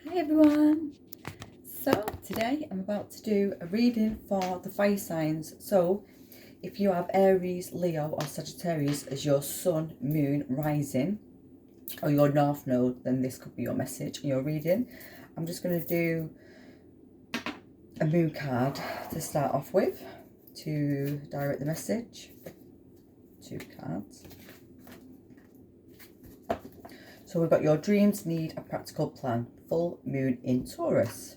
Hi everyone! So today I'm about to do a reading for the fire signs. So if you have Aries, Leo or Sagittarius as your sun, moon, rising or your north node, then this could be your message in your reading. I'm just going to do a moon card to start off with to direct the message. 2 cards. So we've got your dreams need a practical plan. Full moon in Taurus.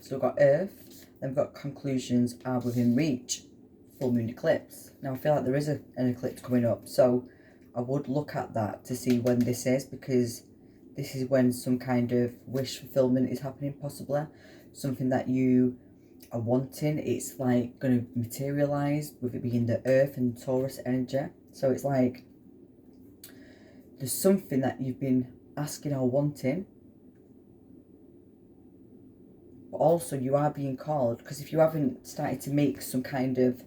So we've got Earth, then we've got conclusions are within reach. Full moon eclipse. Now I feel like there is an eclipse coming up, so I would look at that to see when this is, because this is when some kind of wish fulfillment is happening, possibly. Something that you are wanting, it's like going to materialise with it being the Earth and Taurus energy. So it's like there's something that you've been asking or wanting, but also you are being called, because if you haven't started to make some kind of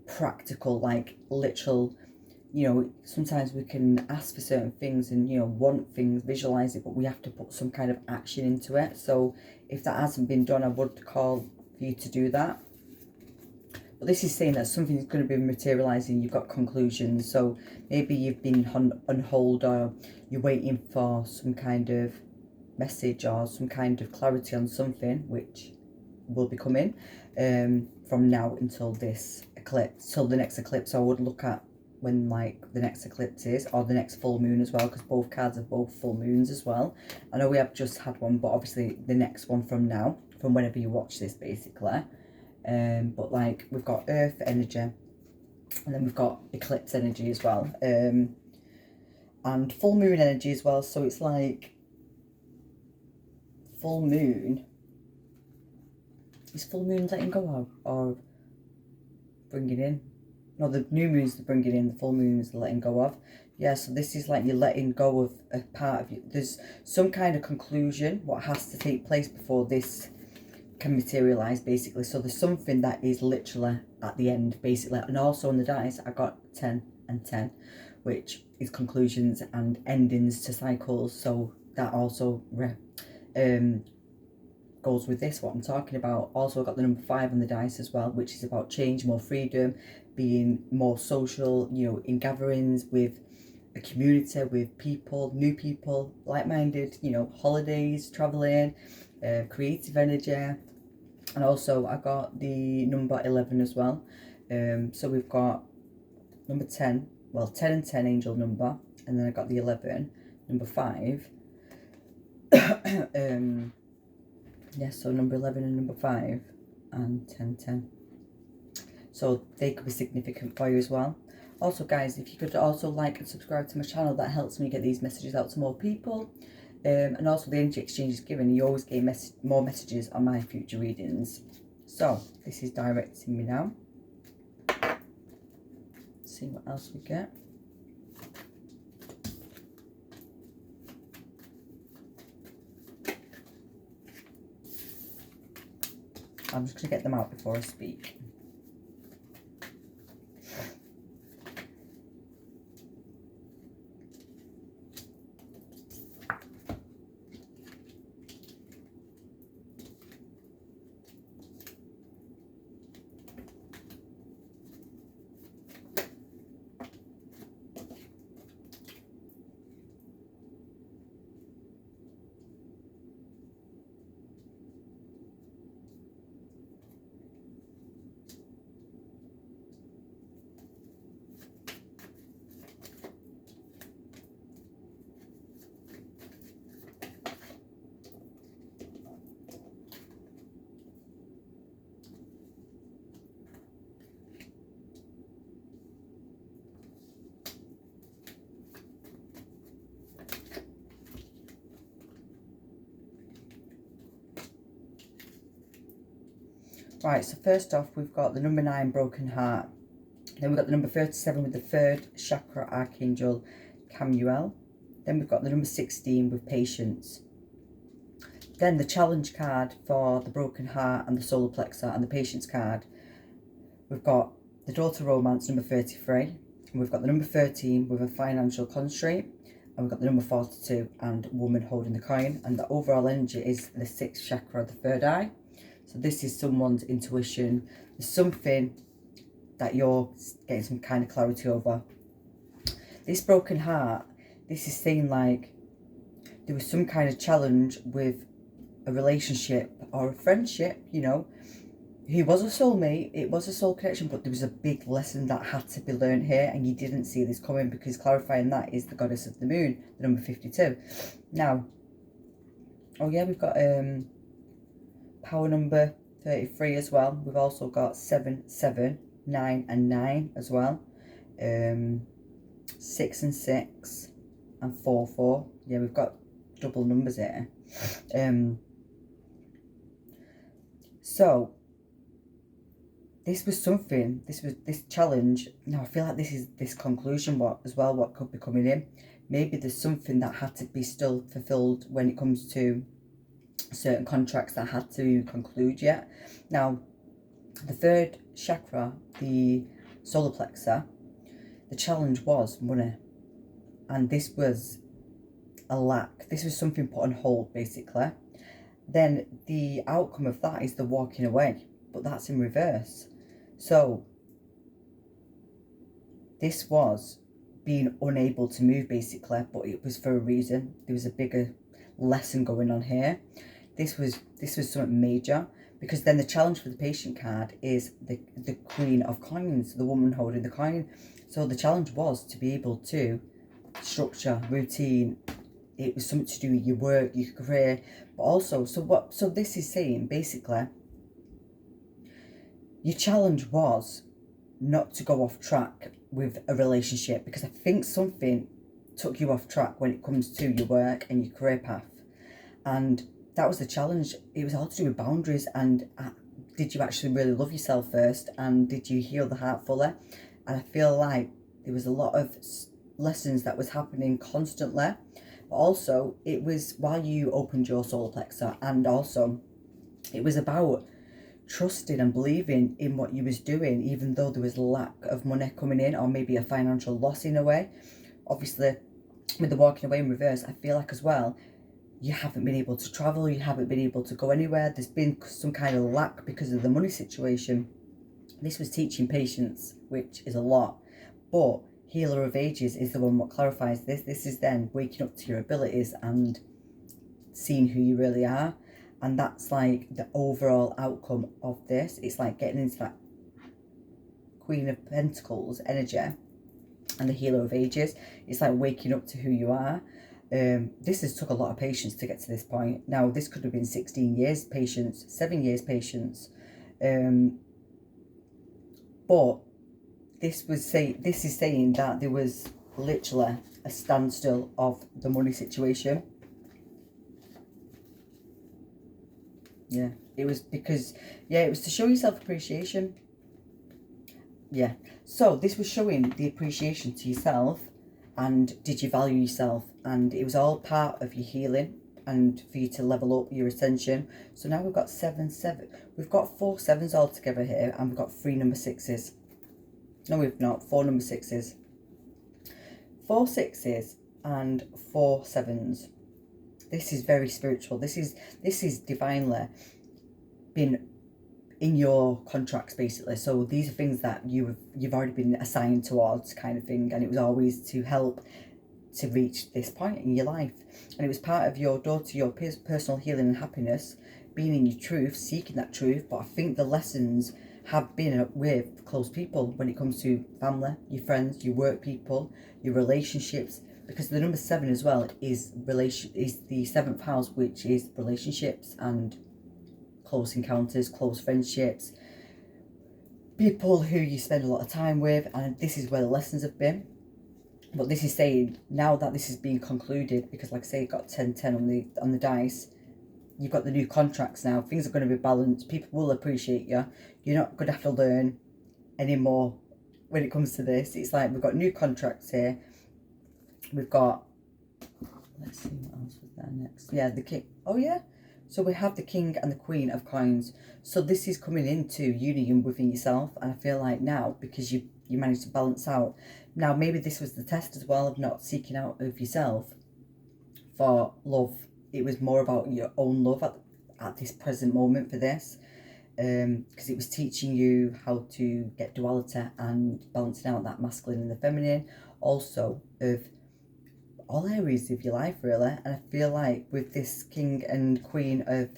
practical, like literal, sometimes we can ask for certain things and want things, visualize it, but we have to put some kind of action into it. So if that hasn't been done, I would call for you to do that. But this is saying that something's going to be materializing. You've got conclusions, so maybe you've been on hold, or you're waiting for some kind of message or some kind of clarity on something, which will be coming from now until this eclipse, till the next eclipse. I would look at when like the next eclipse is, or the next full moon as well, because both cards are both full moons as well. I know we have just had one, but obviously the next one from now, from whenever you watch this, basically. But like we've got Earth energy, and then we've got eclipse energy as well, and full moon energy as well. So it's like full moon. Is full moon letting go or bringing in? No, the new moon's the bringing in, the full moon's the letting go of. Yeah, so this is like you're letting go of a part of you. There's some kind of conclusion, what has to take place before this can materialize, basically. So there's something that is literally at the end, basically. And also on the dice I got 10 and 10, which is conclusions and endings to cycles. So that also goes with this, what I'm talking about. Also I got the number 5 on the dice as well, which is about change, more freedom, being more social, in gatherings with a community, with people, new people, like-minded, holidays, traveling, creative energy. And also I got the number 11 as well. So we've got number 10, well 10 and 10 angel number, and then I got the 11, number 5. Yeah, so number 11 and number 5 and 10, 10. So they could be significant for you as well. Also guys, if you could also like and subscribe to my channel, that helps me get these messages out to more people. And also the energy exchange is given, you always get more messages on my future readings. So this is directing me now. Let's see what else we get. I'm just going to get them out before I speak. Right, so first off, we've got the number 9, broken heart. Then we've got the number 37 with the 3rd chakra archangel, Camuel. Then we've got the number 16 with patience. Then the challenge card for the broken heart and the solar plexus, and the patience card, we've got the door to romance, number 33. And we've got the number 13 with a financial constraint. and we've got the number 42 and woman holding the coin, and the overall energy is the 6th chakra, the third eye. So this is someone's intuition. There's something that you're getting some kind of clarity over. This broken heart, this is saying like there was some kind of challenge with a relationship or a friendship, you know. He was a soulmate, it was a soul connection, but there was a big lesson that had to be learned here, and you didn't see this coming, because clarifying that is the goddess of the moon, the number 52. Now, oh yeah, we've got power number 33 as well. We've also got 7, 7, 9 and 9 as well. 6 and 6 and 4, 4. Yeah, we've got double numbers here. So this was something, this challenge. Now I feel like this is this conclusion what could be coming in. Maybe there's something that had to be still fulfilled when it comes to certain contracts that had to conclude yet. Now, the third chakra, the solar plexus, the challenge was money. And this was a lack. This was something put on hold, basically. Then the outcome of that is the walking away, but that's in reverse. So this was being unable to move, basically, but it was for a reason. There was a bigger lesson going on here. This was something major, because then the challenge for the patient card is the Queen of Coins, the woman holding the coin. So the challenge was to be able to structure, routine. It was something to do with your work, your career, but also, so this is saying, basically, your challenge was not to go off track with a relationship, because I think something took you off track when it comes to your work and your career path. And that was the challenge. It was all to do with boundaries, and did you actually really love yourself first, and did you heal the heart fully? And I feel like there was a lot of lessons that was happening constantly, but also it was while you opened your solar plexus, and also it was about trusting and believing in what you was doing, even though there was lack of money coming in, or maybe a financial loss in a way. Obviously, with the walking away in reverse, I feel like as well, you haven't been able to travel, you haven't been able to go anywhere. There's been some kind of lack because of the money situation. This was teaching patience, which is a lot, but Healer of Ages is the one what clarifies this. This is then waking up to your abilities and seeing who you really are. And that's like the overall outcome of this. It's like getting into that Queen of Pentacles energy and the Healer of Ages. It's like waking up to who you are. This has took a lot of patience to get to this point. Now, this could have been 16 years patience, 7 years patience. But this is saying that there was literally a standstill of the money situation. Yeah, it was because, yeah, it was to show yourself appreciation. Yeah, so this was showing the appreciation to yourself, and did you value yourself, and it was all part of your healing and for you to level up your ascension. So now we've got 7, 7. We've got 4 7s all together here, and we've got 3 number 6s. No, we've not. 4 number 6s. 4 6s and 4 7s. This is very spiritual. This is divinely been in your contracts, basically. So these are things that you've already been assigned towards, kind of thing, and it was always to help to reach this point in your life. And it was part of your door to your personal healing and happiness, being in your truth, seeking that truth. But I think the lessons have been with close people when it comes to family, your friends, your work people, your relationships. Because the number 7 as well is the 7th house, which is relationships and close encounters, close friendships, people who you spend a lot of time with, and this is where the lessons have been. But this is saying, now that this is being concluded, because like I say, it got 10 10 on the dice, you've got the new contracts now, things are going to be balanced, people will appreciate you, you're not going to have to learn anymore when it comes to this. It's like we've got new contracts here. We've got, let's see what else was there next. Yeah, the king. Oh yeah. So we have the King and the Queen of Coins. So this is coming into union within yourself. And I feel like now, because you managed to balance out, Now, maybe this was the test as well of not seeking out of yourself for love. It was more about your own love at this present moment for this. Because it was teaching you how to get duality and balancing out that masculine and the feminine. Also, of all areas of your life, really. And I feel like with this King and Queen of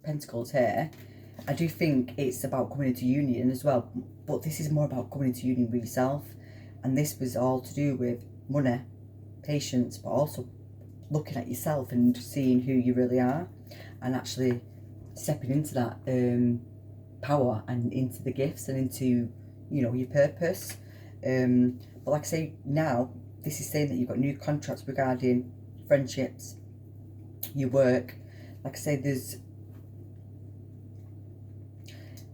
Pentacles here, I do think it's about coming into union as well, but this is more about coming into union with yourself. And this was all to do with money, patience, but also looking at yourself and seeing who you really are, and actually stepping into that power and into the gifts and into, you know, your purpose. But like I say, now this is saying that you've got new contracts regarding friendships, your work. Like I say, there's,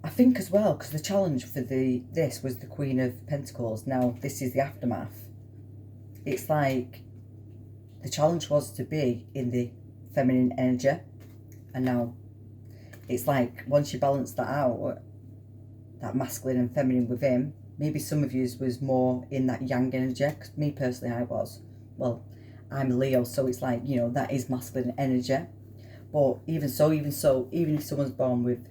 I think as well, because the challenge for this was the Queen of Pentacles. Now this is the aftermath. It's like the challenge was to be in the feminine energy, and now it's like once you balance that out, that masculine and feminine within, maybe some of you was more in that yang energy, because me personally I was, well, I'm a Leo, so it's like, you know, that is masculine energy. But even if someone's born with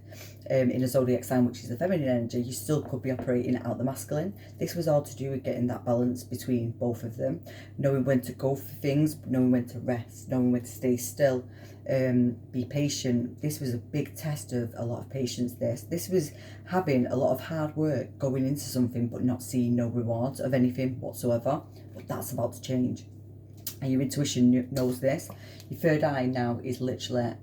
in a zodiac sign which is the feminine energy, you still could be operating out the masculine. This was all to do with getting that balance between both of them, knowing when to go for things, knowing when to rest, knowing when to stay still, be patient. This was a big test of a lot of patience. This was having a lot of hard work going into something but not seeing no rewards of anything whatsoever. But that's about to change, and your intuition knows this. Your third eye now is literally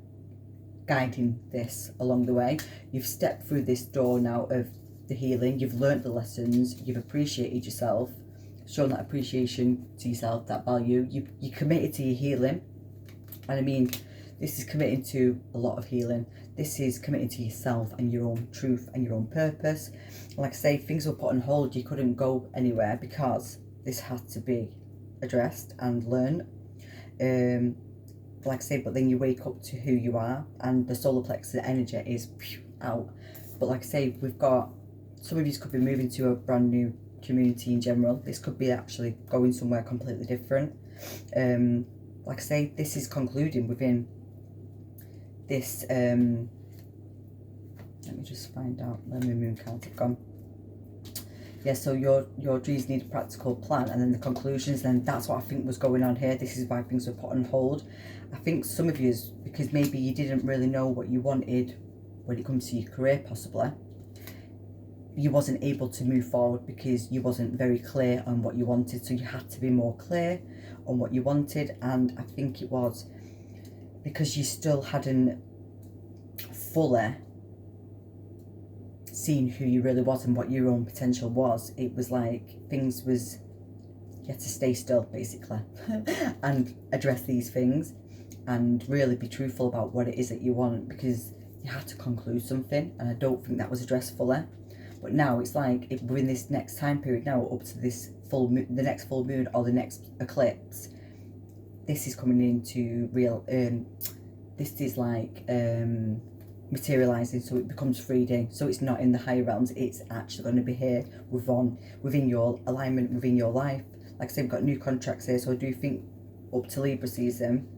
guiding this along the way. You've stepped through this door now of the healing. You've learnt the lessons. You've appreciated yourself, shown that appreciation to yourself, that value. You committed to your healing. And I mean, this is committing to a lot of healing. This is committing to yourself and your own truth and your own purpose. Like I say, things were put on hold. You couldn't go anywhere because this had to be addressed and learned. Like I say, but then you wake up to who you are, and the solar plexus energy is out. But like I say, we've got, some of you could be moving to a brand new community in general. This could be actually going somewhere completely different. Like I say, this is concluding within this, let me just find out where my moon cards have gone. Yeah, so your dreams need a practical plan, and then the conclusions, then that's what I think was going on here. This is why things were put on hold. I think some of you, because maybe you didn't really know what you wanted when it comes to your career, possibly. You wasn't able to move forward because you wasn't very clear on what you wanted, so you had to be more clear on what you wanted. And I think it was because you still hadn't fully seen who you really was and what your own potential was. It was like things was, you had to stay still basically and address these things and really be truthful about what it is that you want, because you had to conclude something, and I don't think that was addressed fully. But now it's like we're in this next time period now, up to this full moon, the next full moon or the next eclipse. This is coming into real, this is like materializing, so it becomes 3D, so it's not in the higher realms, it's actually going to be here within your alignment, within your life. Like I said, we've got new contracts here, so I do think up to Libra season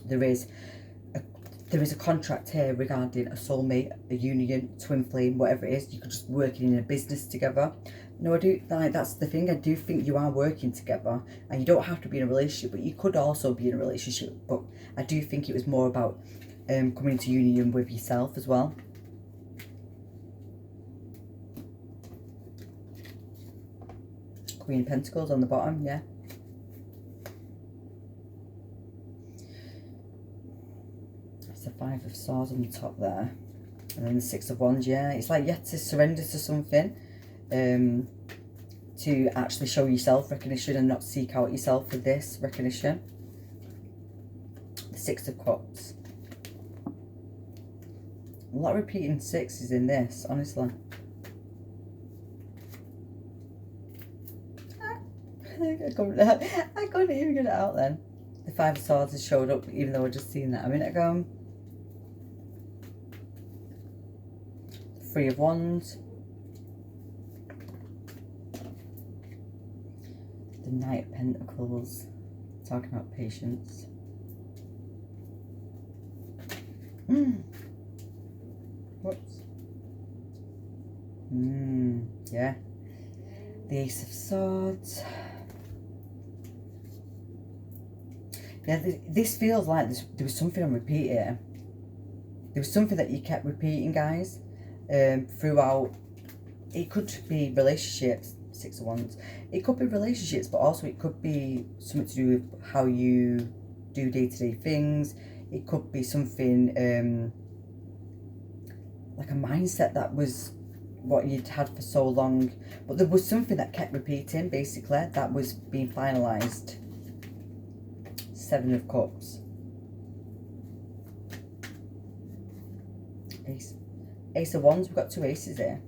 there is a contract here regarding a soulmate, a union, twin flame, whatever it is. You could just working in a business together. No, I do, like, that's the thing, I do think you are working together, and you don't have to be in a relationship, but you could also be in a relationship. But I do think it was more about coming into union with yourself as well. Queen of Pentacles on the bottom, yeah. That's the Five of Swords on the top there. And then the Six of Wands, yeah. It's like you have to surrender to something to actually show yourself recognition and not seek out yourself for this recognition. The Six of Cups. A lot of repeating sixes in this, honestly. I couldn't even get it out then. The Five of Swords has showed up, even though I just seen that a minute ago. The Three of Wands. the Knight of Pentacles, talking about patience. Whoops. Yeah. The Ace of Swords. Yeah, this feels like there was something on repeat here. There was something that you kept repeating, guys, throughout. It could be relationships, Six of Wands. It could be relationships, but also it could be something to do with how you do day-to-day things. It could be something like a mindset that was what you'd had for so long. But there was something that kept repeating, basically, that was being finalised. Seven of Cups. Ace of Wands. We've got two aces here.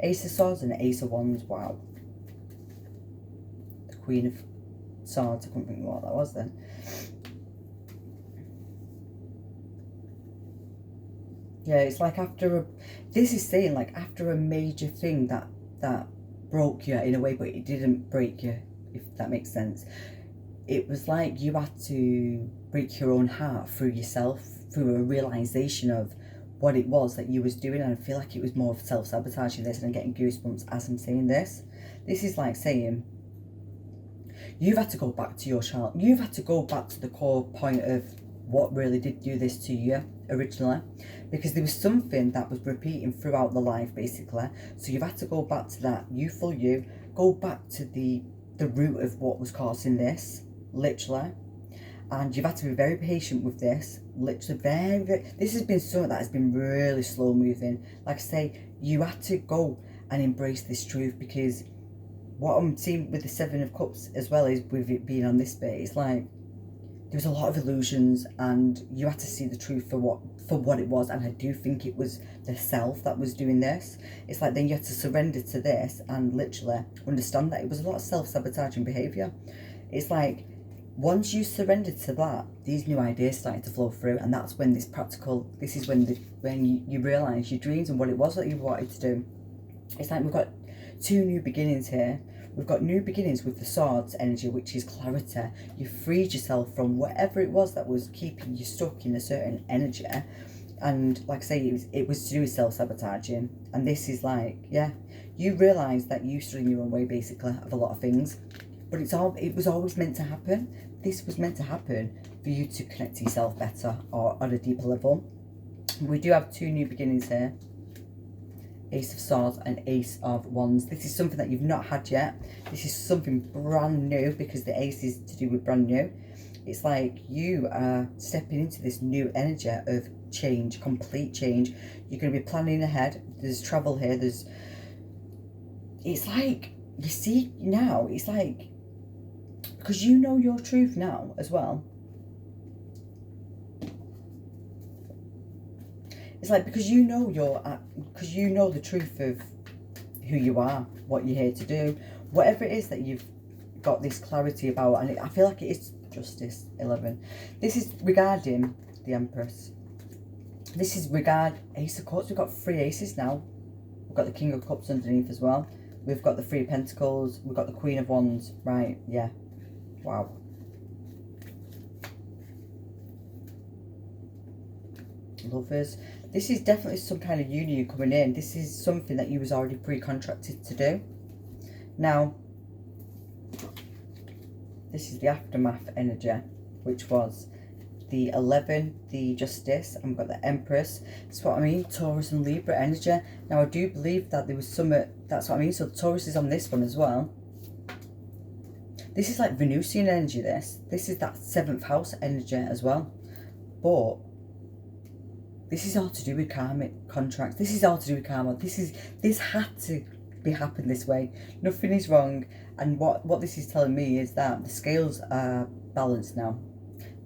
Ace of Swords and Ace of Wands. Wow. The Queen of Swords. I couldn't think what that was then. Yeah, it's like after a... This is saying like after a major thing that broke you in a way, but it didn't break you, if that makes sense. It was like you had to break your own heart through yourself, through a realisation of what it was that you was doing. And I feel like it was more of self-sabotaging this, and I'm getting goosebumps as I'm saying this. This is like saying you've had to go back to your child. You've had to go back to the core point of what really did do this to you originally, because there was something that was repeating throughout the life, basically. So you've had to go back to that youthful you, go back to the root of what was causing this, literally. And you've had to be very patient with this, literally very, this has been something that has been really slow moving. Like I say, you had to go and embrace this truth, because what I'm seeing with the Seven of Cups as well is with it being on this bit, it's like there was a lot of illusions, and you had to see the truth for what it was. And I do think it was the self that was doing this. It's like then you had to surrender to this and literally understand that it was a lot of self-sabotaging behaviour. It's like once you surrendered to that, these new ideas started to flow through, and that's when this is when you realise your dreams and what it was that you wanted to do. It's like we've got two new beginnings here. We've got new beginnings with the Swords energy, which is clarity. You freed yourself from whatever it was that was keeping you stuck in a certain energy. And like I say, it was to do with self-sabotaging. And this is like, yeah, you realise that you stood in your own way, basically, of a lot of things. But it was always meant to happen. This was meant to happen for you to connect to yourself better, or on a deeper level. We do have two new beginnings here. Ace of Swords and Ace of Wands. This is something that you've not had yet. This is something brand new, because the ace is to do with brand new. It's like you are stepping into this new energy of change, complete change. You're going to be planning ahead. There's travel here. It's like, you see now, it's like, because you know your truth now as well. It's like, because you know the truth of who you are, what you're here to do, whatever it is that you've got this clarity about. And I feel like it is Justice 11. This is regarding the Empress. This is Ace of Cups. We've got three aces now. We've got the King of Cups underneath as well. We've got the Three of Pentacles. We've got the Queen of Wands. Right, yeah. Wow. Lovers. This is definitely some kind of union coming in. This is something that you was already pre-contracted to do. Now, this is the aftermath energy, which was the 11, the Justice, and we've got the Empress. That's what I mean, Taurus and Libra energy. Now, I do believe that there was some, that's what I mean, so Taurus is on this one as well. This is like Venusian energy, this is that 7th house energy as well. But this is all to do with karmic contracts. This is all to do with karma. This had to be happen this way. Nothing is wrong. And what this is telling me is that the scales are balanced now.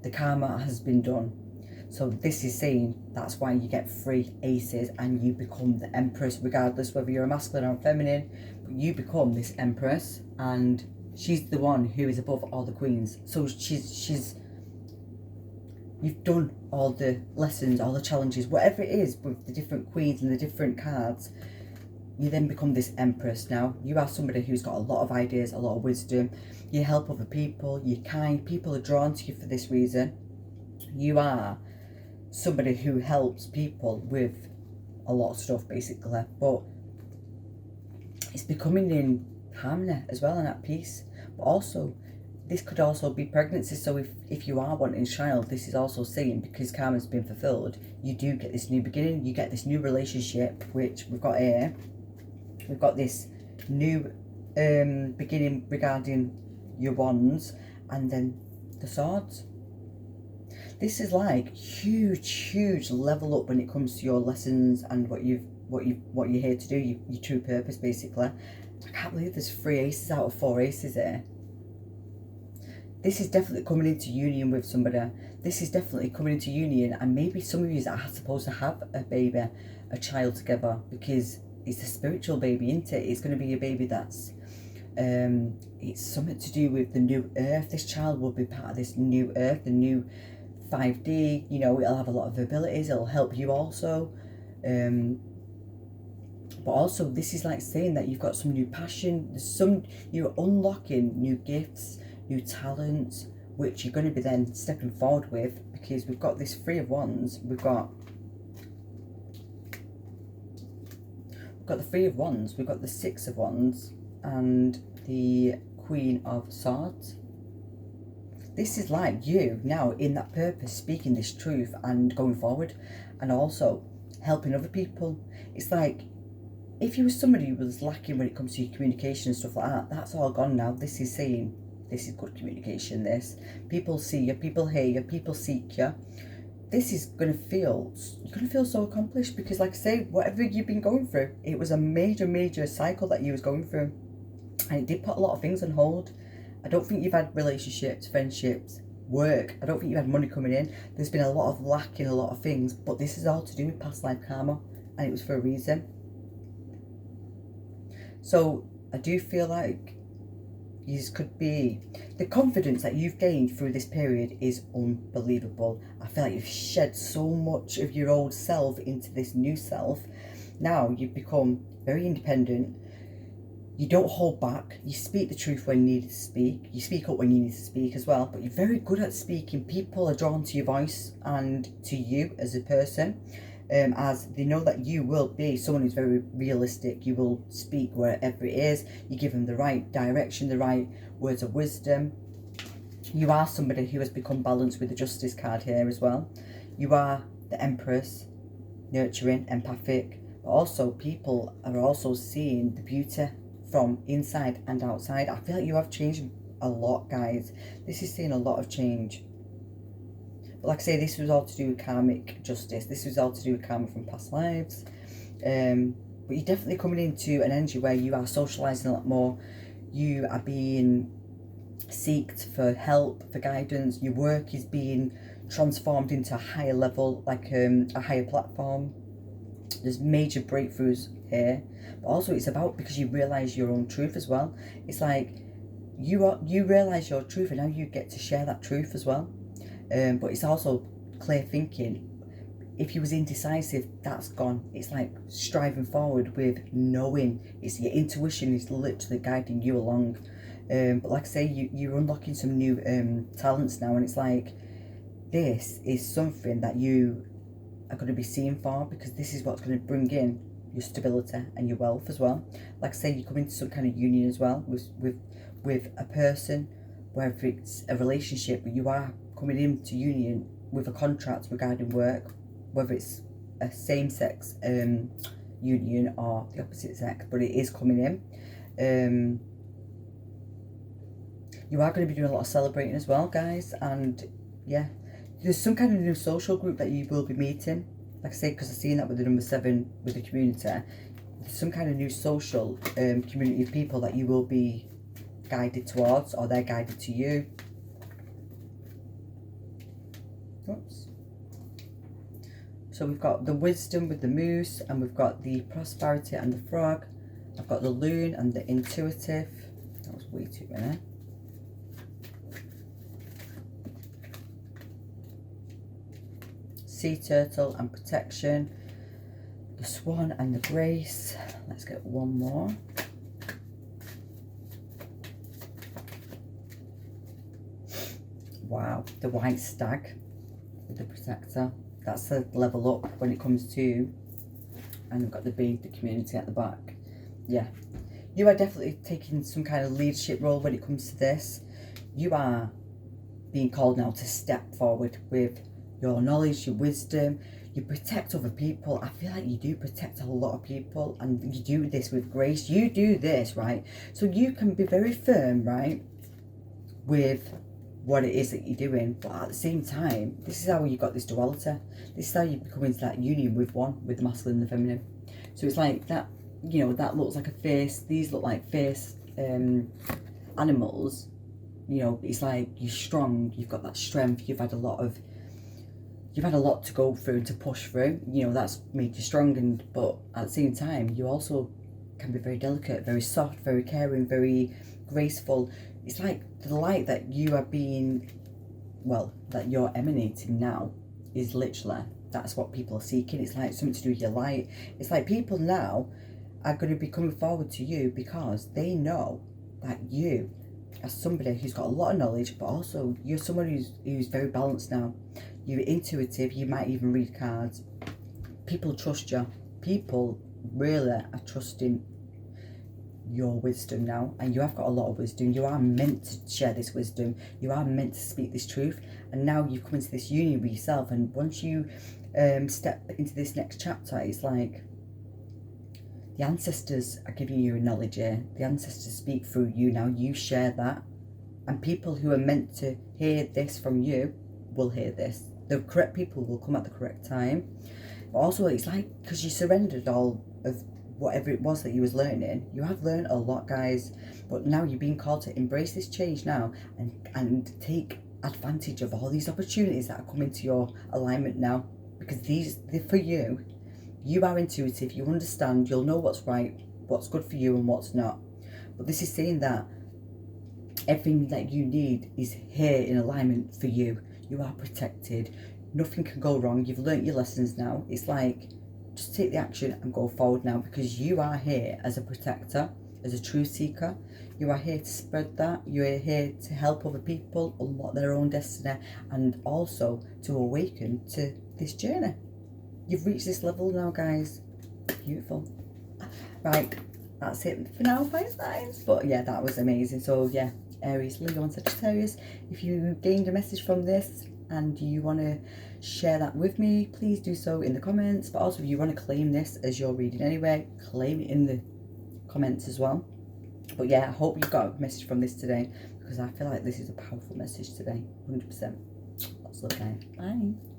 The karma has been done. So this is saying that's why you get 3 aces and you become the Empress, regardless whether you're a masculine or a feminine. But you become this Empress, and she's the one who is above all the queens. So you've done all the lessons, all the challenges, whatever it is with the different queens and the different cards. you then become this empress now. You are somebody who's got a lot of ideas, a lot of wisdom. You help other people, you're kind, people are drawn to you for this reason. You are somebody who helps people with a lot of stuff, basically. But it's becoming in harmony as well and at peace. But also, this could also be pregnancy. So if you are wanting a child, this is also saying, because karma's been fulfilled, you do get this new beginning, you get this new relationship, which we've got here. We've got this new beginning regarding your wands, and then the swords. This is like huge level up when it comes to your lessons and what you're here to do, your true purpose, basically. I can't believe there's 3 aces out of 4 aces here. This is definitely coming into union with somebody. This is definitely coming into union, and maybe some of you are supposed to have a baby, a child together, because it's a spiritual baby, isn't it? It's going to be a baby that's, it's something to do with the new earth. This child will be part of this new earth, the new 5D, you know, it'll have a lot of abilities, it'll help you also. But also, this is like saying that you've got some new passion, you're unlocking new gifts, new talents, which you're going to be then stepping forward with, because we've got this 3 of Wands, we've got the 3 of Wands, we've got the 6 of Wands, and the Queen of Swords. This is like you now in that purpose, speaking this truth and going forward, and also helping other people. It's like, if you were somebody who was lacking when it comes to your communication and stuff like that, that's all gone now. This is saying, this is good communication, this. People see you, people hear you, people seek you. This is going to feel, you're going to feel so accomplished, because like I say, whatever you've been going through, it was a major cycle that you was going through. And it did put a lot of things on hold. I don't think you've had relationships, friendships, work. I don't think you've had money coming in. There's been a lot of lack in a lot of things, but this is all to do with past life karma, and it was for a reason. So I do feel like you could be, the confidence that you've gained through this period is unbelievable. I feel like you've shed so much of your old self into this new self. Now you've become very independent. You don't hold back. You speak the truth when you need to speak. You speak up when you need to speak as well. But you're very good at speaking. People are drawn to your voice and to you as a person, as they know that you will be someone who's very realistic. You will speak wherever it is. You give them the right direction, the right words of wisdom. You are somebody who has become balanced with the Justice card here as well. You are the Empress, nurturing, empathic. But also people are also seeing the beauty from inside and outside. I feel like you have changed a lot, guys. This is seeing a lot of change. But like I say, this was all to do with karmic justice. This was all to do with karma from past lives. But you're definitely coming into an energy where you are socialising a lot more. You are being sought for help, for guidance. Your work is being transformed into a higher level, like a higher platform. There's major breakthroughs here. But also it's about, because you realise your own truth as well. It's like you realise your truth, and now you get to share that truth as well. But it's also clear thinking. If you was indecisive, that's gone. It's like striving forward with knowing. It's your intuition is literally guiding you along. But like I say, you're unlocking some new talents now, and it's like, this is something that you are going to be seen for, because this is what's going to bring in your stability and your wealth as well. Like I say, you come into some kind of union as well with a person, whether it's a relationship, but you are coming into union with a contract regarding work, whether it's a same-sex union or the opposite sex, but it is coming in. You are going to be doing a lot of celebrating as well, guys, and yeah, there's some kind of new social group that you will be meeting. Like I say, because I've seen that with the number 7 with the community. There's some kind of new social community of people that you will be guided towards, or they're guided to you. Oops. So we've got the wisdom with the moose, and we've got the prosperity and the frog. I've got the loon and the intuitive. That was way too many. Sea turtle and protection, the swan and the grace, Let's get one more. Wow, the white stag with the protector. That's a level up when it comes to, and we've got the bee, the community at the back. Yeah, you are definitely taking some kind of leadership role when it comes to this. You are being called now to step forward with your knowledge, your wisdom. You protect other people. I feel like you do protect a lot of people, and you do this with grace. You do this, right? So you can be very firm, right, with what it is that you're doing, but at the same time, this is how you got this duality. This is how you become into that union with one, with the masculine and the feminine. So it's like that, you know, that looks like a face. These look like face animals. You know, it's like you're strong. You've got that strength. You've had a lot to go through and to push through. You know, that's made you strong. And but at the same time, you also can be very delicate, very soft, very caring, very graceful. It's like the light that you are being, well, that you're emanating now is literally, that's what people are seeking. It's like something to do with your light. It's like people now are going to be coming forward to you because they know that you are somebody who's got a lot of knowledge, but also you're someone who's very balanced now. You're intuitive. You might even read cards. People trust you. People really are trusting your wisdom now, and you have got a lot of wisdom. You are meant to share this wisdom. You are meant to speak this truth, and now you've come into this union with yourself. And once you step into this next chapter, it's like the ancestors are giving you a knowledge here. The ancestors speak through you now. You share that, and people who are meant to hear this from you will hear this. The correct people will come at the correct time. But also, it's like, because you surrendered all of whatever it was that you was learning, you have learned a lot, guys, but now you're being called to embrace this change now and take advantage of all these opportunities that are coming to your alignment now, because they're for you. You are intuitive, you understand, you'll know what's right, what's good for you and what's not. But this is saying that everything that you need is here in alignment for you. You are protected, nothing can go wrong. You've learnt your lessons now. It's like, just take the action and go forward now, because you are here as a protector, as a truth seeker. You are here to spread that. You are here to help other people unlock their own destiny, and also to awaken to this journey. You've reached this level now, guys. Beautiful. Right, that's it for now, fire signs. But yeah, that was amazing. So yeah, Aries, Leo and Sagittarius, if you gained a message from this and you want to share that with me, please do so in the comments. But also, if you want to claim this as your reading anyway, claim it in the comments as well. But yeah, I hope you got a message from this today, because I feel like this is a powerful message today, 100%. Lots of love, guys. Bye.